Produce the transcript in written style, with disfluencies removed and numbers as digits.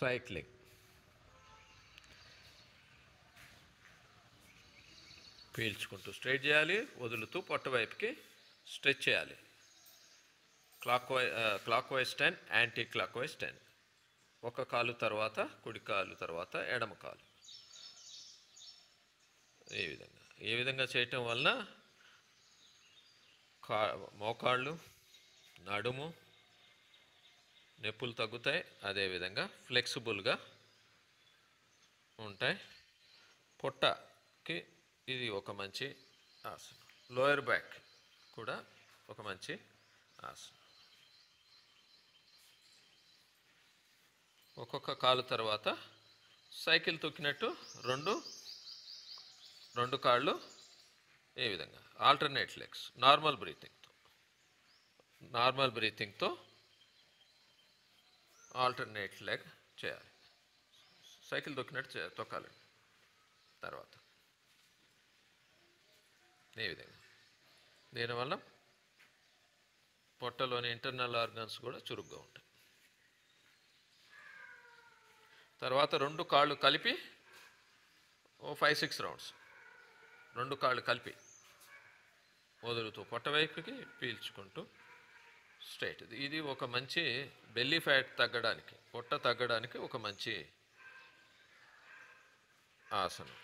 Cycling. పీల్చుకుంటూ straight చేయాలి, వదులుతూ పొట్ట వైపుకి స్ట్రెచ్ చేయాలి. Clock wise 10, anti clock wise 10. ఒక కాలు తర్వాత కుడి కాలు తర్వాత ఎడమ కాలు. ఈ విధంగా చేయటం వలన మోకాళ్ళు, నడుము నొప్పులు తగ్గుతాయి. అదేవిధంగా ఫ్లెక్సిబుల్గా ఉంటాయి. పొట్టకి ఇది ఒక మంచి ఆసనం. లోయర్ బ్యాక్ కూడా ఒక మంచి ఆసనం. ఒక్కొక్క కాలు తర్వాత సైకిల్ తొక్కినట్టు రెండు కాళ్ళు ఈ విధంగా ఆల్టర్నేట్ లెగ్స్ నార్మల్ బ్రీతింగ్తో ఆల్టర్నేట్ లెగ్ చేయాలి. సైకిల్ తొక్కినట్టు తొక్కాలి. తర్వాత ఈ విధంగా దీనివల్ల పొట్టలోని ఇంటర్నల్ ఆర్గన్స్ కూడా చురుగ్గా ఉంటాయి. తర్వాత రెండు కాళ్ళు కలిపి 5-6 రౌండ్స్. రెండు కాళ్ళు కలిపి వదులుతూ పొట్ట వైపుకి పీల్చుకుంటూ స్ట్రైట్. ఇది ఒక మంచి బెల్లీ ఫ్యాట్ తగ్గడానికి, పొట్ట తగ్గడానికి ఒక మంచి ఆసనం.